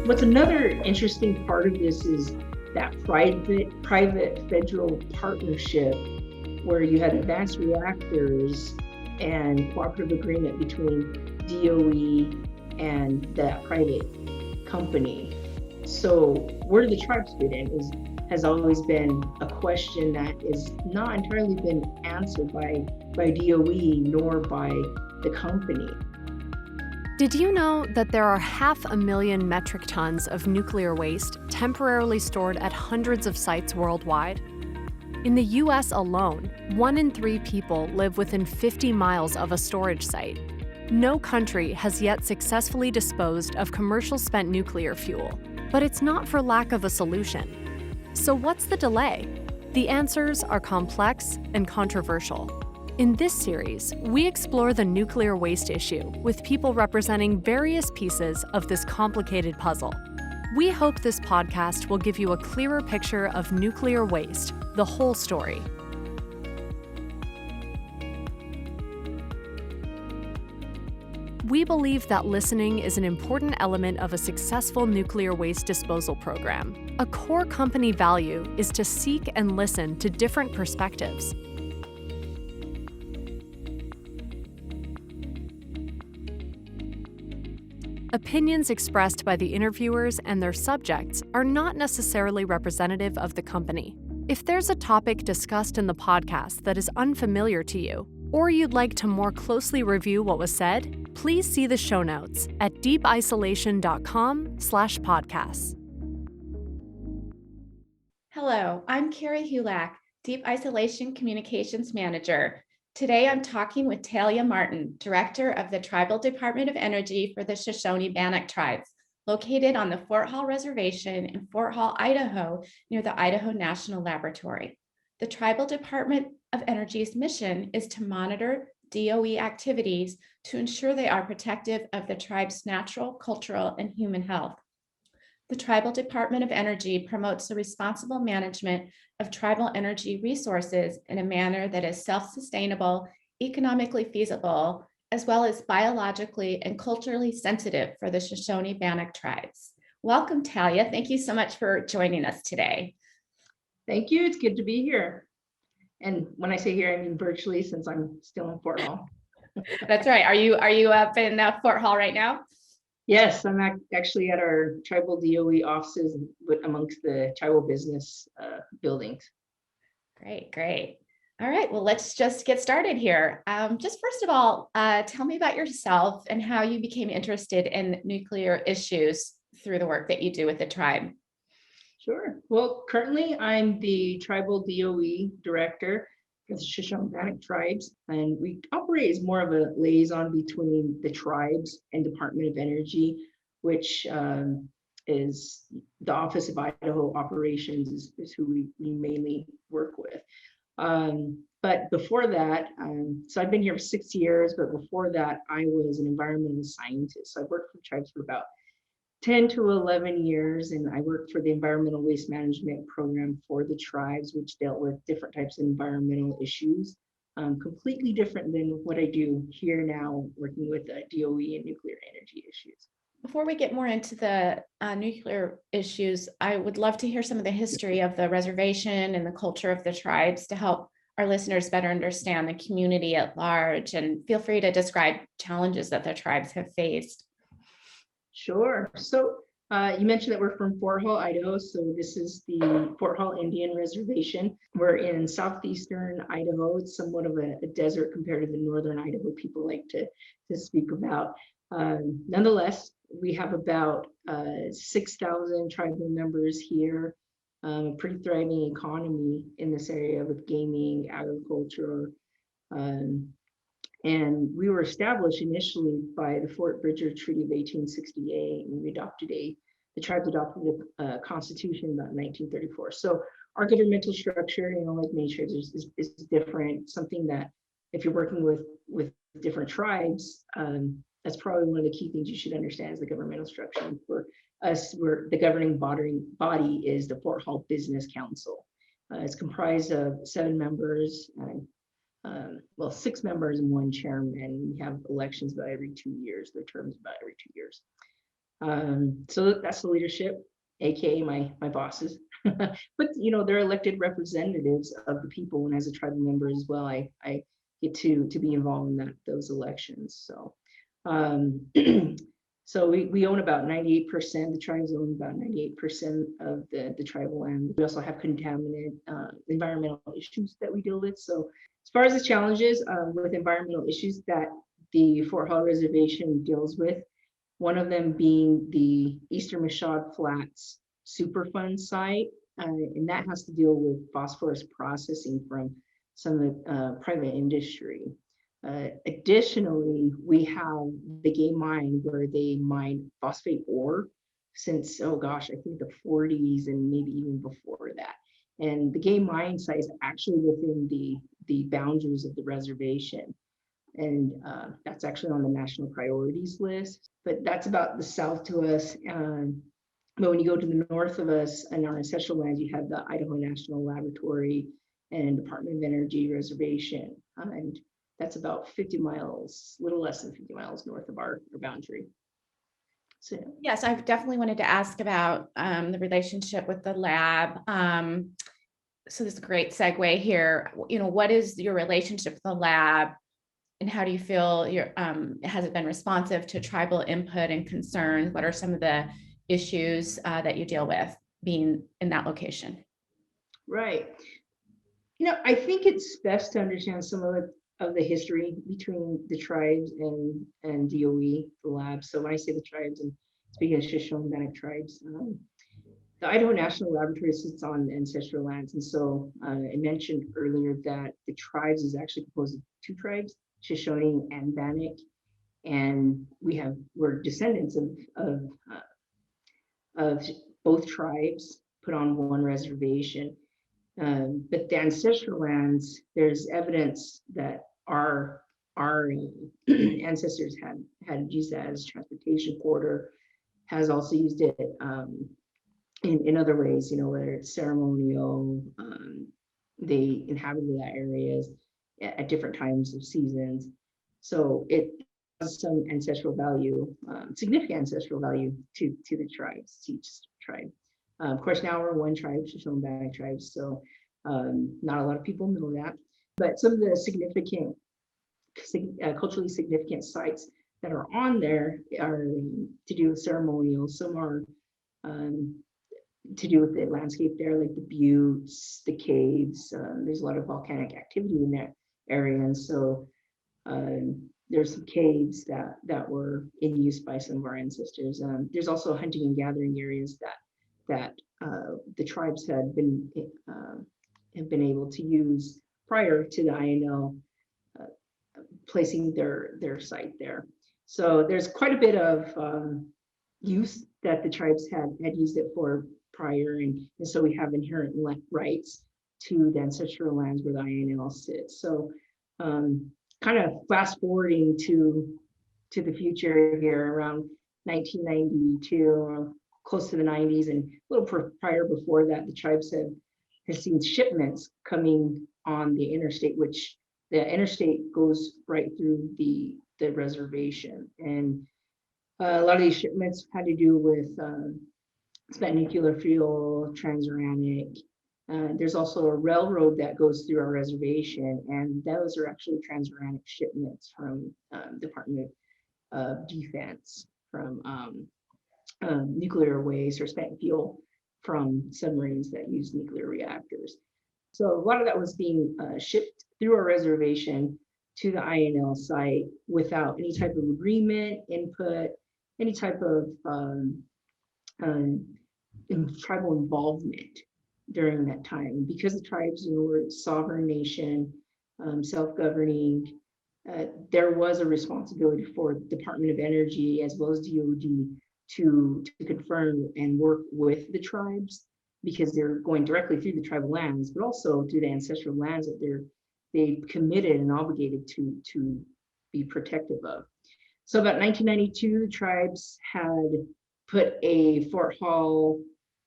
What's another interesting part of this is that private federal partnership where you had advanced reactors and cooperative agreement between DOE and that private company. So where do the tribes fit in has always been a question that is not entirely been answered by DOE nor by the company. Did you know that there are 500,000 metric tons of nuclear waste temporarily stored at hundreds of sites worldwide? In the U.S. alone, 1 in 3 people live within 50 miles of a storage site. No country has yet successfully disposed of commercial spent nuclear fuel, but it's not for lack of a solution. So what's the delay? The answers are complex and controversial. In this series, we explore the nuclear waste issue with people representing various pieces of this complicated puzzle. We hope this podcast will give you a clearer picture of nuclear waste, the whole story. We believe that listening is an important element of a successful nuclear waste disposal program. A core company value is to seek and listen to different perspectives. Opinions expressed by the interviewers and their subjects are not necessarily representative of the company. If there's a topic discussed in the podcast that is unfamiliar to you, or you'd like to more closely review what was said, please see the show notes at deepisolation.com/podcasts. Hello, I'm Carrie Hulak, Deep Isolation Communications Manager. Today, I'm talking with Talia Martin, Director of the Tribal Department of Energy for the Shoshone-Bannock Tribes, located on the Fort Hall Reservation in Fort Hall, Idaho, near the Idaho National Laboratory. The Tribal Department of Energy's mission is to monitor DOE activities to ensure they are protective of the tribe's natural, cultural, and human health. The Tribal Department of Energy promotes the responsible management of tribal energy resources in a manner that is self-sustainable, economically feasible, as well as biologically and culturally sensitive for the Shoshone-Bannock tribes. Welcome, Talia. Thank you so much for joining us today. Thank you. It's good to be here. And when I say here, I mean virtually, since I'm still in Fort Hall. That's right. Are you up in Fort Hall right now? Yes, I'm actually at our tribal DOE offices amongst the tribal business buildings. Great. All right, well, let's just get started here. Just first of all, tell me about yourself and how you became interested in nuclear issues through the work that you do with the tribe. Sure. Well, currently I'm the tribal DOE director for the Shoshone-Bannock tribes, and we operate as more of a liaison between the tribes and Department of Energy, which is the Office of Idaho Operations is who we mainly work with. But before that, so I've been here for 6 years, but before that, I was an environmental scientist. So I've worked for tribes for about 10 to 11 years, and I worked for the environmental waste management program for the tribes, which dealt with different types of environmental issues, completely different than what I do here now, working with DOE and nuclear energy issues. Before we get more into the nuclear issues, I would love to hear some of the history of the reservation and the culture of the tribes to help our listeners better understand the community at large, and feel free to describe challenges that the tribes have faced. Sure. So you mentioned that we're from Fort Hall, Idaho. So this is the Fort Hall Indian Reservation. We're in southeastern Idaho. It's somewhat of a desert compared to the northern Idaho people like to speak about. Nonetheless, we have about 6,000 tribal members here, a pretty thriving economy in this area with gaming, agriculture, and we were established initially by the Fort Bridger Treaty of 1868, and the tribes adopted a constitution about 1934. So our governmental structure, like many tribes, is different. Something that if you're working with different tribes, that's probably one of the key things you should understand is the governmental structure. And for us, the governing body is the Fort Hall Business Council. It's comprised of 7 members, 6 members and 1 chairman. We have elections about every 2 years. Their terms about every 2 years. So that's the leadership, aka my bosses. But they're elected representatives of the people, and as a tribal member as well, I get to be involved in those elections. So um, so we own about 98%, the tribes own about 98% of the tribal land. We also have contaminant environmental issues that we deal with. So as far as the challenges with environmental issues that the Fort Hall Reservation deals with, one of them being the Eastern Mashawd Flats Superfund site, and that has to deal with phosphorus processing from some of the private industry. Additionally, we have the Gay Mine where they mine phosphate ore since, oh gosh, I think the 40s and maybe even before that. And the Gay Mine site is actually within the boundaries of the reservation. And that's actually on the national priorities list, but that's about the south to us. But when you go to the north of us and our ancestral lands, you have the Idaho National Laboratory and Department of Energy Reservation. And that's about 50 miles, a little less than 50 miles north of our boundary. So Yes, I've definitely wanted to ask about the relationship with the lab. So this is a great segue here. What is your relationship with the lab, and how do you feel has it been responsive to tribal input and concerns? What are some of the issues that you deal with being in that location? right. I think it's best to understand some of the history between the tribes and DOE, the lab. So when I say the tribes, I'm speaking of Shoshone-Bannock tribes. The Idaho National Laboratory sits on ancestral lands. And so I mentioned earlier that the tribes is actually composed of two tribes, Shoshone and Bannock. And we're descendants of both tribes put on one reservation. But the ancestral lands, there's evidence that our ancestors had used that as transportation corridor, has also used it in other ways, whether it's ceremonial. They inhabited that areas at different times of seasons. So it has some ancestral value, significant ancestral value to the tribes, to each tribe. Of course, now we're one tribe, Shoshone-Bannock tribe, so not a lot of people know that. But some of the significant, culturally significant sites that are on there are to do with ceremonial. Some are to do with the landscape there, like the buttes, the caves. There's a lot of volcanic activity in that area, and so there's some caves that were in use by some of our ancestors. There's also hunting and gathering areas that the tribes have been able to use prior to the INL placing their site there. So there's quite a bit of use that the tribes had used it for prior, and so we have inherent rights to the ancestral lands where the INL sits. So kind of fast forwarding to the future here, around 1992, close to the 90s, and a little prior before that, the tribes have seen shipments coming on the interstate, which the interstate goes right through the reservation. And a lot of these shipments had to do with spent nuclear fuel, transuranic. There's also a railroad that goes through our reservation, and those are actually transuranic shipments from Department of Defense, from nuclear waste or spent fuel from submarines that use nuclear reactors. So a lot of that was being shipped through our reservation to the INL site without any type of agreement, input, any type of tribal involvement during that time. Because the tribes were a sovereign nation, self-governing, there was a responsibility for the Department of Energy as well as DOD to confirm and work with the tribes, because they're going directly through the tribal lands, but also through the ancestral lands that they committed and obligated to be protective of. So about 1992, the tribes had put a Fort Hall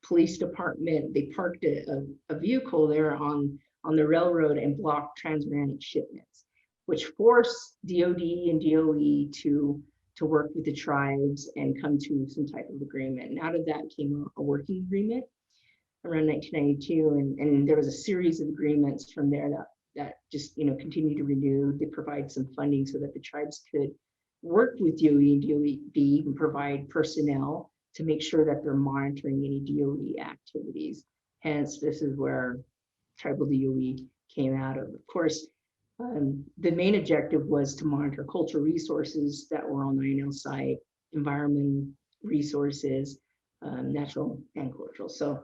Police Department, they parked a vehicle there on the railroad and blocked transuranic shipments, which forced DOD and DOE to to work with the tribes and come to some type of agreement. And out of that came a working agreement around 1992, and there was a series of agreements from there that just continue to renew. They provide some funding so that the tribes could work with DOE and DOE and provide personnel to make sure that they're monitoring any DOE activities. Hence, this is where tribal DOE came out of. Of course, the main objective was to monitor cultural resources that were on the INL site, environmental resources, natural and cultural. So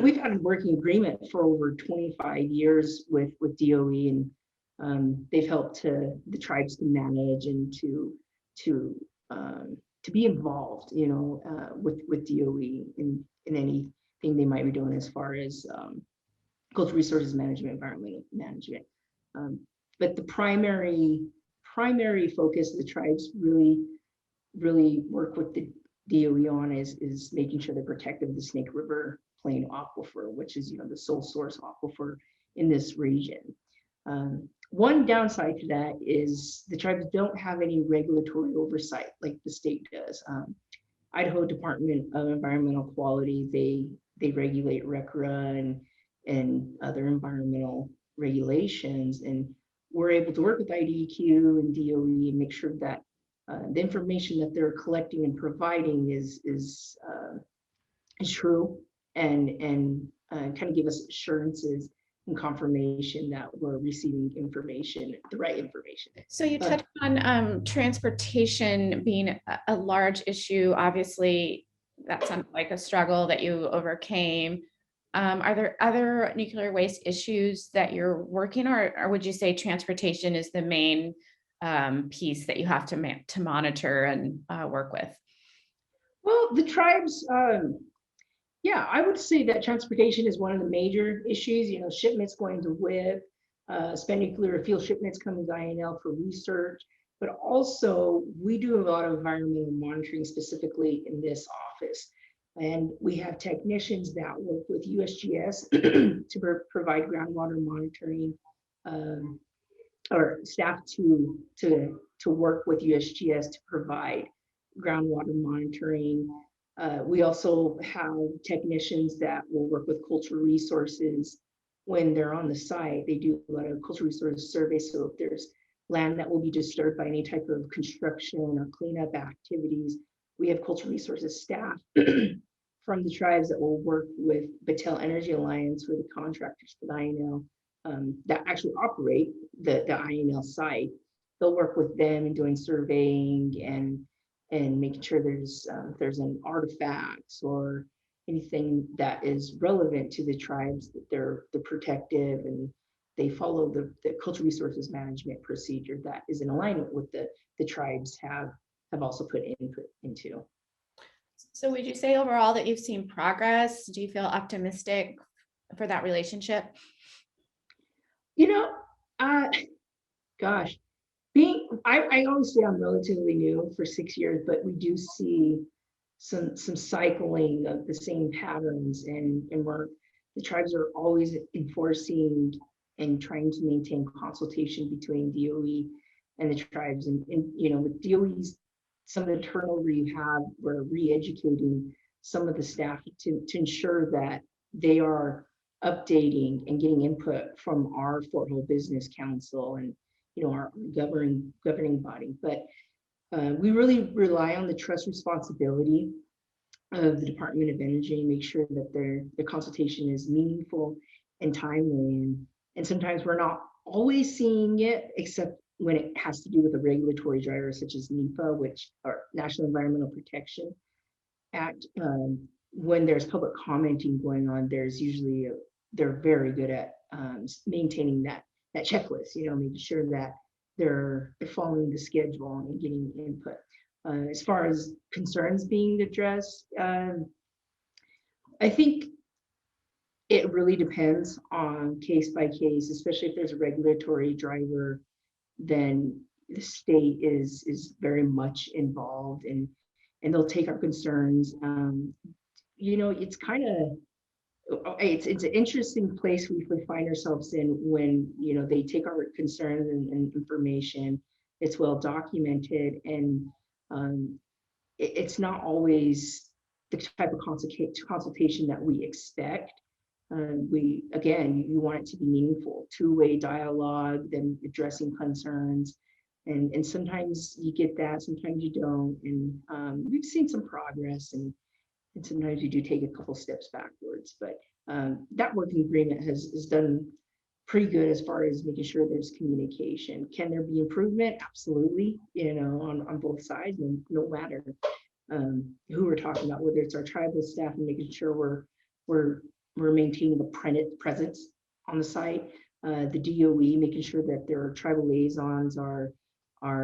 we've had a working agreement for over 25 years with DOE, and they've helped the tribes to manage and to be involved, with DOE in anything they might be doing as far as cultural resources management, environmental management. But the primary focus of the tribes really work with the DOE on is making sure they're protective of the Snake River Plain aquifer, which is the sole source aquifer in this region. One downside to that is the tribes don't have any regulatory oversight like the state does. Idaho Department of Environmental Quality, they regulate RCRA and other environmental regulations, and we're able to work with IDEQ and DOE and make sure that the information that they're collecting and providing is true and kind of give us assurances and confirmation that we're receiving information, the right information. So you touched on transportation being a large issue. Obviously, that sounds like a struggle that you overcame. Are there other nuclear waste issues that you're working on, or would you say transportation is the main piece that you have to monitor and work with? Well, the tribes, yeah, I would say that transportation is one of the major issues. Shipments going to WIP, spent nuclear fuel shipments coming to INL for research, but also we do a lot of environmental monitoring specifically in this office. And we have technicians that work with USGS to provide groundwater monitoring, or staff to work with USGS to provide groundwater monitoring. We also have technicians that will work with cultural resources when they're on the site. They do a lot of cultural resource surveys. So if there's land that will be disturbed by any type of construction or cleanup activities, we have cultural resources staff from the tribes that will work with Battelle Energy Alliance, who are the contractors for the INL that actually operate the INL site. They'll work with them in doing surveying and making sure there's an artifacts or anything that is relevant to the tribes, that they're protective and they follow the cultural resources management procedure that is in alignment with the tribes have also put input into. So would you say overall that you've seen progress? Do you feel optimistic for that relationship? Gosh, I always say I'm relatively new for 6 years, but we do see some cycling of the same patterns, and where the tribes are always enforcing and trying to maintain consultation between DOE and the tribes. And with DOE's some of the turnover you have, we're re-educating some of the staff to ensure that they are updating and getting input from our Fort Hill Business Council and our governing body. But we really rely on the trust responsibility of the Department of Energy, make sure that their consultation is meaningful and timely. And sometimes we're not always seeing it, except when it has to do with a regulatory driver such as NEPA, or National Environmental Protection Act. When there's public commenting going on, there's usually they're very good at maintaining that checklist, making sure that they're following the schedule and getting input. As far as concerns being addressed, I think it really depends on case by case, especially if there's a regulatory driver, then the state is very much involved and they'll take our concerns. It's kind of, it's an interesting place we find ourselves in when they take our concerns and information it's well documented, and it's not always the type of consultation that we expect. Again, you want it to be meaningful, two-way dialogue, then addressing concerns. And sometimes you get that, sometimes you don't. And we've seen some progress, and sometimes you do take a couple steps backwards. But that working agreement is done pretty good as far as making sure there's communication. Can there be improvement? Absolutely, on both sides, and no matter who we're talking about, whether it's our tribal staff and making sure we're maintaining a presence on the site, the DOE making sure that their tribal liaisons are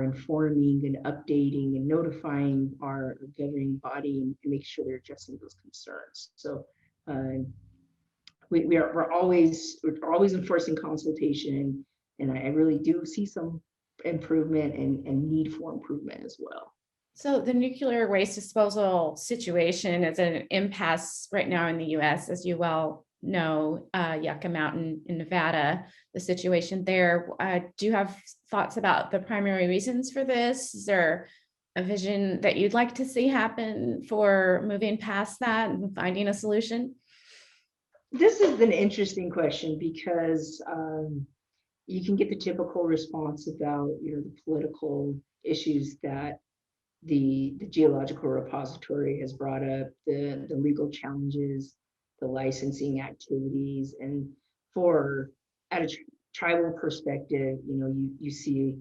informing and updating and notifying our governing body, and making sure they're addressing those concerns. So we're always enforcing consultation, and I really do see some improvement and need for improvement as well. So the nuclear waste disposal situation is an impasse right now in the U.S., as you well know. Yucca Mountain in Nevada, the situation there. Do you have thoughts about the primary reasons for this? Is there a vision that you'd like to see happen for moving past that and finding a solution? This is an interesting question, because you can get the typical response about the political issues that the geological repository has brought up, the legal challenges, the licensing activities, and at a tribal perspective, you see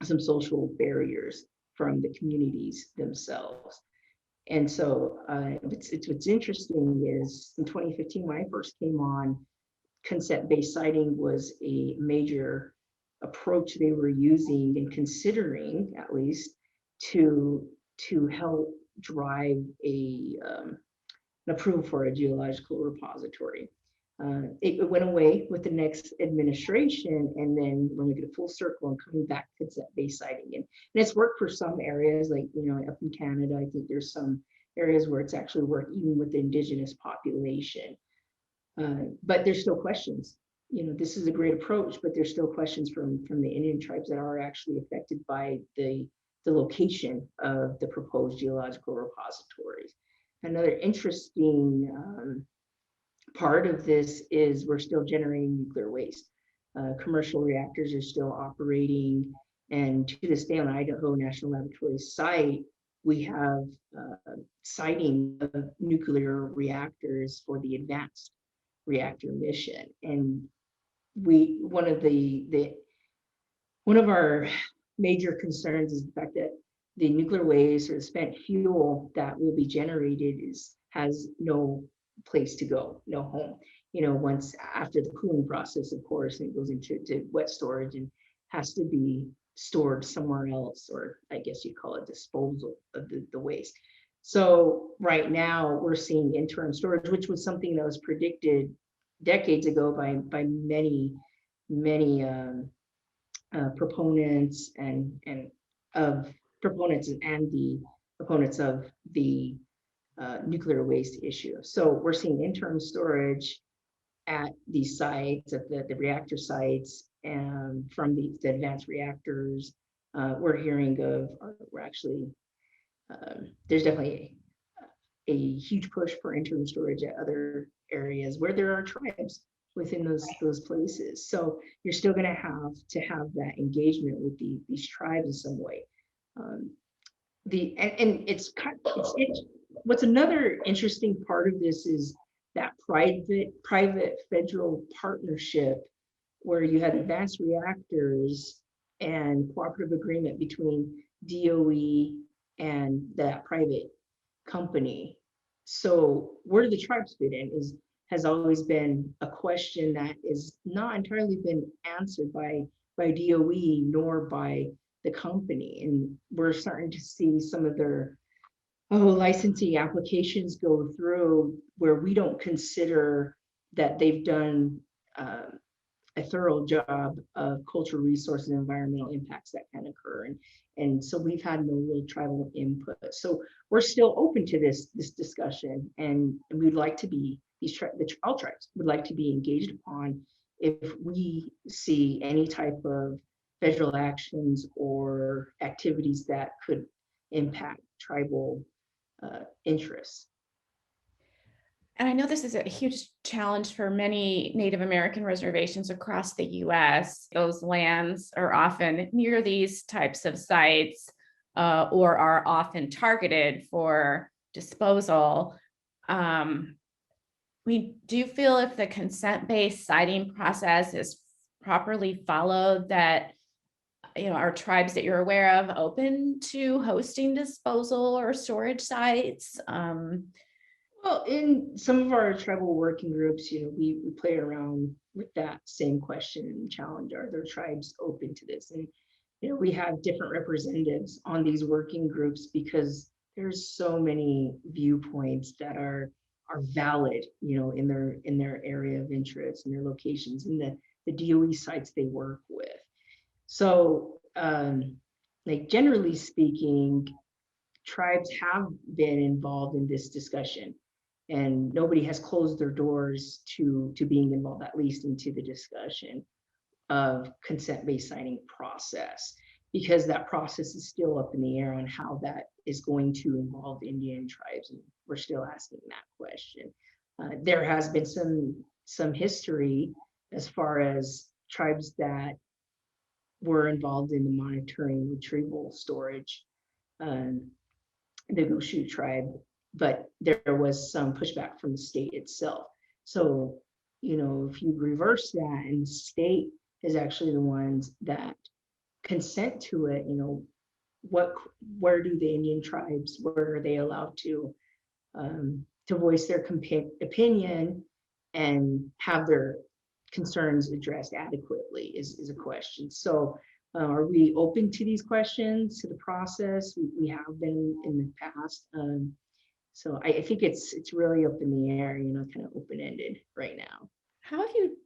some social barriers from the communities themselves. And so what's interesting is in 2015, when I first came on, consent-based siting was a major approach they were using and considering, at least, to help drive an approval for a geological repository. It went away with the next administration, and then when we get a full circle and coming back to consent-based siting, and it's worked for some areas, like up in Canada. I think there's some areas where it's actually worked even with the indigenous population. But there's still questions. This is a great approach, but there's still questions from the Indian tribes that are actually affected by the location of the proposed geological repositories. Another interesting part of this is we're still generating nuclear waste. Commercial reactors are still operating, and to this day on Idaho National Laboratory site, we have siting of nuclear reactors for the advanced reactor mission. And one of our major concerns is the fact that the nuclear waste or the spent fuel that will be generated has no place to go, no home. Once after the cooling process, of course, it goes into wet storage and has to be stored somewhere else, or I guess you call it disposal of the waste. So right now we're seeing interim storage, which was something that was predicted decades ago by many proponents and the proponents of the nuclear waste issue. So we're seeing interim storage at these sites, at the reactor sites, and from the advanced reactors. We're hearing of, we're actually, there's definitely a huge push for interim storage at other areas where there are tribes within those places. So you're still going to have that engagement with these tribes in some way. What's another interesting part of this is that private federal partnership, where you had advanced reactors and cooperative agreement between DOE and that private company. So where do the tribes fit in has always been a question that is not entirely been answered by DOE nor by the company. And we're starting to see some of their licensing applications go through where we don't consider that they've done a thorough job of cultural resource and environmental impacts that can occur. And so we've had no real tribal input. So we're still open to this discussion, and we'd like to be, all tribes would like to be engaged upon if we see any type of federal actions or activities that could impact tribal interests. And I know this is a huge challenge for many Native American reservations across the US. Those lands are often near these types of sites or are often targeted for disposal. Do you feel if the consent-based siting process is properly followed, that are tribes that you're aware of open to hosting disposal or storage sites? Well, in some of our tribal working groups, we play around with that same question and challenge: are there tribes open to this? And we have different representatives on these working groups because there's so many viewpoints that are valid, in their area of interest and their locations and the DOE sites they work with. So, like generally speaking, tribes have been involved in this discussion, and nobody has closed their doors to being involved, at least into the discussion of consent-based siting process, because that process is still up in the air on how that is going to involve Indian tribes, and we're still asking that question. There has been some history as far as tribes that were involved in the monitoring, retrieval, storage, the Goshu tribe, but there was some pushback from the state itself. So, if you reverse that, and the state is actually the ones that consent to it, where do the Indian tribes, where are they allowed to voice their opinion and have their concerns addressed adequately is a question. So are we open to these questions, to the process? We have been in the past. So I think it's really up in the air, kind of open-ended right now. How have you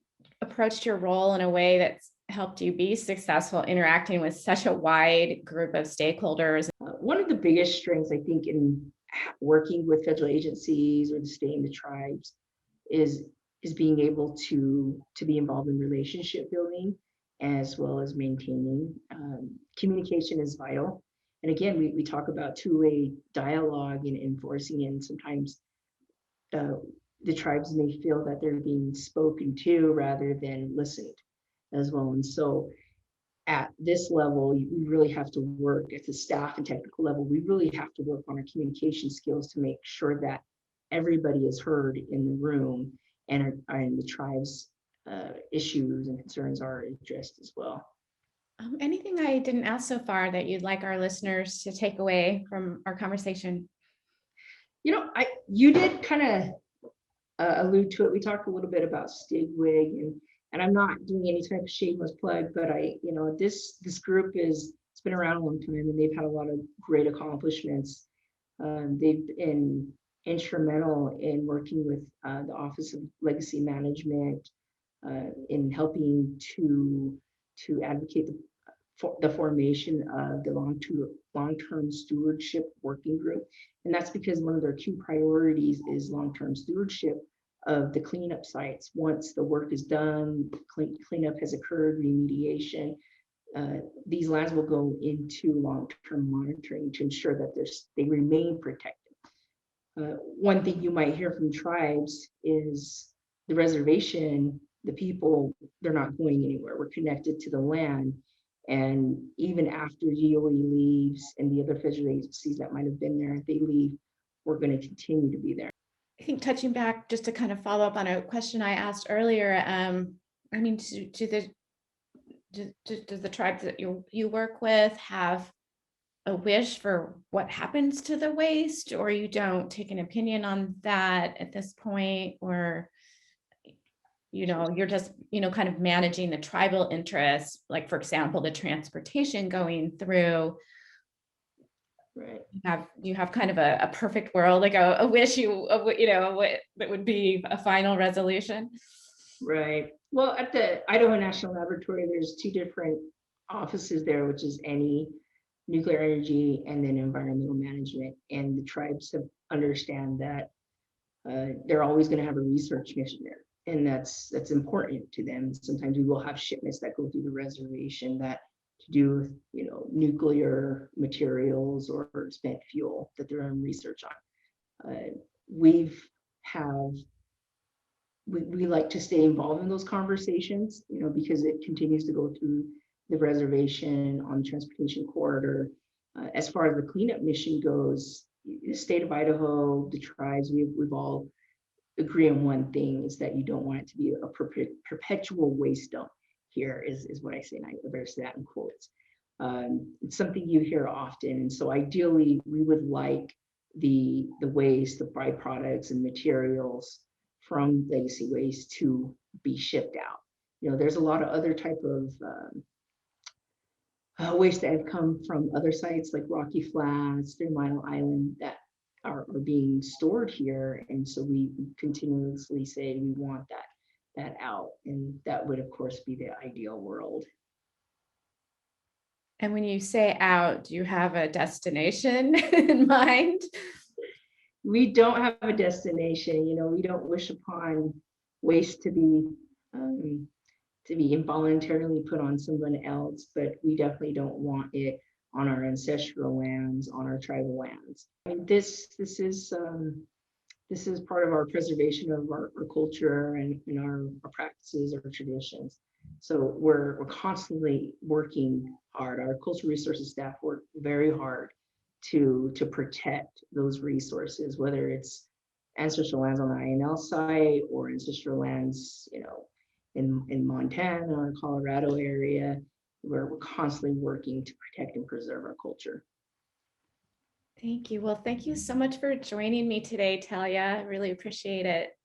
approached your role in a way that's helped you be successful interacting with such a wide group of stakeholders? One of the biggest strengths, I think, in working with federal agencies or the state and the tribes is being able to be involved in relationship building as well as maintaining. Communication is vital. And again, we talk about two-way dialogue and enforcing it, and sometimes the tribes may feel that they're being spoken to rather than listened as well. And so at this level, we really have to work at the staff and technical level. We really have to work on our communication skills to make sure that everybody is heard in the room, and the tribe's issues and concerns are addressed as well. Anything I didn't ask so far that you'd like our listeners to take away from our conversation? You did kind of allude to it. We talked a little bit about Stigwig, and I'm not doing any type of shameless plug, but this group it's been around a long time, and they've had a lot of great accomplishments. They've been instrumental in working with the Office of Legacy Management in helping to advocate the formation of the long-term stewardship working group. And that's because one of their key priorities is long-term stewardship of the cleanup sites. Once the work is done, cleanup has occurred, remediation, these lands will go into long-term monitoring to ensure that they remain protected. One thing you might hear from tribes is the reservation, the people, they're not going anywhere. We're connected to the land. And even after DOE leaves and the other federal agencies that might have been there, if they leave, we're going to continue to be there. I think touching back, just to kind of follow up on a question I asked earlier, does the tribe that you work with have a wish for what happens to the waste, or you don't take an opinion on that at this point, or you're just kind of managing the tribal interests, like for example the transportation going through? Right. You have kind of a perfect world, like a wish that would be a final resolution. Right. Well, at the Idaho National Laboratory, there's two different offices there, which is NE, nuclear energy, and then environmental management. And the tribes understand that they're always going to have a research mission there, and that's important to them. Sometimes we will have shipments that go through the reservation that to do with, nuclear materials or spent fuel that they're doing research on. We like to stay involved in those conversations, because it continues to go through the reservation on the transportation corridor. As far as the cleanup mission goes, the state of Idaho, the tribes, we've all agree on one thing, is that you don't want it to be a perpetual waste dump here, is what I say, and I better say that in quotes. It's something you hear often, and so ideally we would like the waste, the byproducts and materials from legacy waste to be shipped out. There's a lot of other type of waste that have come from other sites like Rocky Flats, 3 Mile Island, that are being stored here. And so we continuously say we want that out. And that would, of course, be the ideal world. And when you say out, do you have a destination in mind? We don't have a destination. We don't wish upon waste to be involuntarily put on someone else, but we definitely don't want it on our ancestral lands, on our tribal lands. I mean, this is part of our preservation of our culture and our practices, our traditions. So we're constantly working hard. Our cultural resources staff work very hard to protect those resources, whether it's ancestral lands on the INL site or ancestral lands, in Montana or Colorado area, where we're constantly working to protect and preserve our culture. Thank you. Well, thank you so much for joining me today, Talia. I really appreciate it.